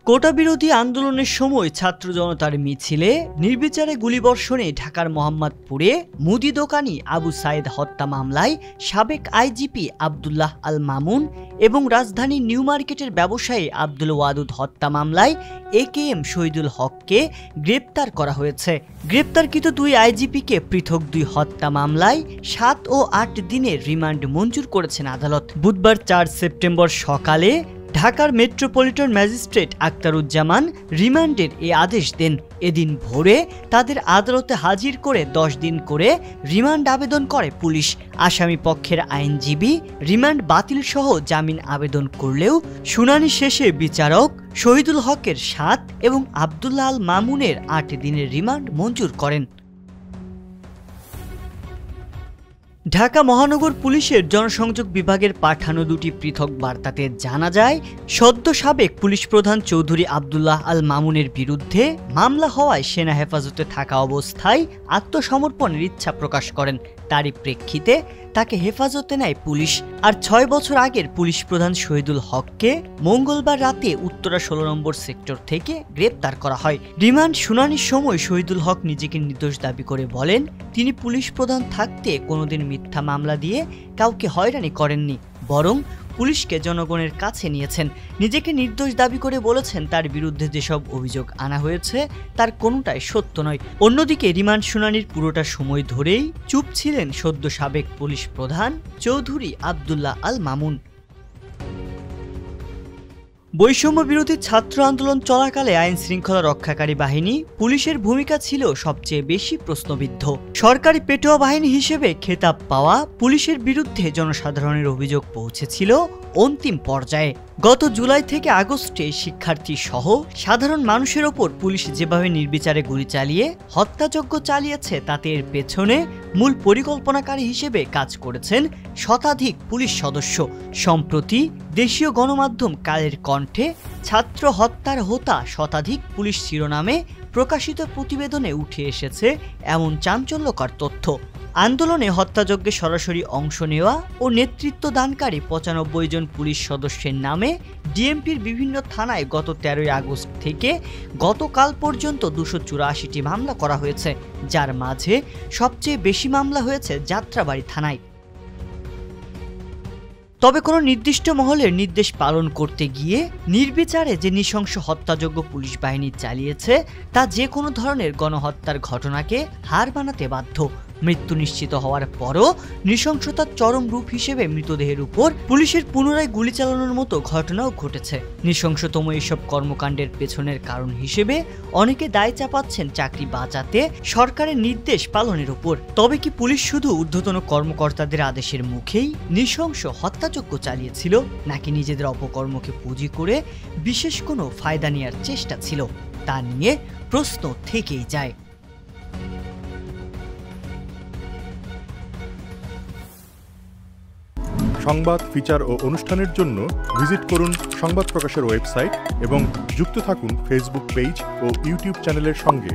কোটা বিরোধী আন্দোলনের সময় ছাত্র জনতার মিছিলে নির্বিচারে গুলিবর্ষণে ঢাকার মোহাম্মদপুরে মুদি দোকানি আবু সাইদ হত্যা মামলায় সাবেক আইজিপি আব্দুল্লাহ আল মামুন এবং রাজধানীর নিউ মার্কেটের ব্যবসায়ী আব্দুল ওয়াদুদ হত্যা মামলায় AKM শহীদুল হককে গ্রেপ্তার করা হয়েছে। গ্রেপ্তারকৃত দুই আইজিপিকে পৃথক দুই হত্যা মামলায় 7 ও 8 দিনের রিমান্ড মঞ্জুর করেছেন আদালত। বুধবার 4 সেপ্টেম্বর সকালে ঢাকার মেট্রোপলিটন ম্যাজিস্ট্রেট আক্তারুজ্জামান রিমান্ডের এই আদেশ দেন। এদিন ভোরে তাদের আদালতে হাজির করে 10 দিন করে রিমান্ড আবেদন করে পুলিশ। আসামি পক্ষের আইনজীবী রিমান্ড বাতিল সহ জামিন আবেদন করলেও শুনানি শেষে বিচারক শহীদুল হকের 7 এবং আব্দুল্লাহ আল মামুনের 8 দিনের রিমান্ড মঞ্জুর করেন। ঢাকা মহানগর পুলিশের জনসংযোগ বিভাগের পাঠানো দুটি পৃথক বার্তাতে জানা যায়, সদ্য সাবেক পুলিশ প্রধান চৌধুরী আব্দুল্লাহ আল মামুনের বিরুদ্ধে মামলা হওয়ায় সেনা হেফাজতে থাকা অবস্থায় আত্মসমর্পণের ইচ্ছা প্রকাশ করেন। তারই প্রেক্ষিতে তাকে হেফাজতে নেয় পুলিশ। আর 6 বছর আগের পুলিশ প্রধান শহীদুল হককে মঙ্গলবার রাতে উত্তরা 16 নম্বর সেক্টর থেকে গ্রেপ্তার করা হয়। রিমান্ড শুনানির সময় শহীদুল হক নিজেকে নির্দোষ দাবি করে বলেন, তিনি পুলিশ প্রধান থাকতে কোনোদিন মিথ্যা মামলা দিয়ে কাউকে হয়রানি করেননি, বরং পুলিশকে জনগণের কাছে নিয়েছেন। নিজেকে নির্দোষ দাবি করে বলেছেন তার বিরুদ্ধে যেসব অভিযোগ আনা হয়েছে তার কোনোটাই সত্য নয়। অন্যদিকে রিমান্ড শুনানির পুরোটা সময় ধরেই চুপ ছিলেন সদ্য সাবেক পুলিশ প্রধান চৌধুরী আব্দুল্লাহ আল মামুন। বৈষম্য বিরোধী ছাত্র আন্দোলন চলাকালে আইন শৃঙ্খলা রক্ষাকারী বাহিনী পুলিশের ভূমিকা ছিল সবচেয়ে বেশি প্রশ্নবিদ্ধ। সরকারি পেটোয়া বাহিনী হিসেবে খেতাব পাওয়া পুলিশের বিরুদ্ধে জনসাধারণের অভিযোগ পৌঁছেছিল অন্তিম পর্যায়ে। গত জুলাই থেকে আগস্টে শিক্ষার্থী সহ সাধারণ মানুষের ওপর পুলিশ যেভাবে নির্বিচারে গুলি চালিয়ে হত্যাযজ্ঞ চালিয়েছে তাতে এর পেছনে মূল পরিকল্পনাকারী হিসেবে কাজ করেছেন শতাধিক পুলিশ সদস্য। সম্প্রতি দেশীয় গণমাধ্যম কালের কণ্ঠে ছাত্র হত্যার হোতা শতাধিক পুলিশ শিরোনামে প্রকাশিত প্রতিবেদনে উঠে এসেছে এমন চাঞ্চল্যকর তথ্য। আন্দোলনে হত্যাযজ্ঞে সরাসরি অংশ নেওয়া ও নেতৃত্ব দানকারী 95 জন পুলিশ সদস্যের নামে ডিএমপির বিভিন্ন থানায় গত 13 আগস্ট থেকে গতকাল পর্যন্ত 284টি মামলা করা হয়েছে, যার মাঝে সবচেয়ে বেশি মামলা হয়েছে যাত্রাবাড়ী থানায়। তবে কোনো নির্দিষ্ট মহলের নির্দেশ পালন করতে গিয়ে নির্বিচারে যে নৃশংস হত্যাযজ্ঞ পুলিশ বাহিনী চালিয়েছে তা যে কোনো ধরনের গণহত্যার ঘটনাকে হার মানাতে বাধ্য। মৃত্যু নিশ্চিত হওয়ার পরও নৃশংসতার চরম রূপ হিসেবে মৃতদেহের উপর পুলিশের পুনরায় গুলি চালানোর মতো ঘটনাও ঘটেছে। নৃশংসতম এসব কর্মকাণ্ডের পেছনের কারণ হিসেবে অনেকে দায় চাপাচ্ছেন চাকরি বাঁচাতে সরকারের নির্দেশ পালনের উপর। তবে কি পুলিশ শুধু ঊর্ধ্বতন কর্মকর্তাদের আদেশের মুখেই নৃশংস হত্যাযজ্ঞ চালিয়েছিল, নাকি নিজেদের অপকর্মকে পুঁজি করে বিশেষ কোনো ফায়দা নেওয়ার চেষ্টা ছিল? তা নিয়ে প্রশ্ন থেকেই যায়। সংবাদ, ফিচার ও অনুষ্ঠানের জন্য ভিজিট করুন সংবাদ প্রকাশের ওয়েবসাইট এবং যুক্ত থাকুন ফেসবুক পেজ ও ইউটিউব চ্যানেলের সঙ্গে।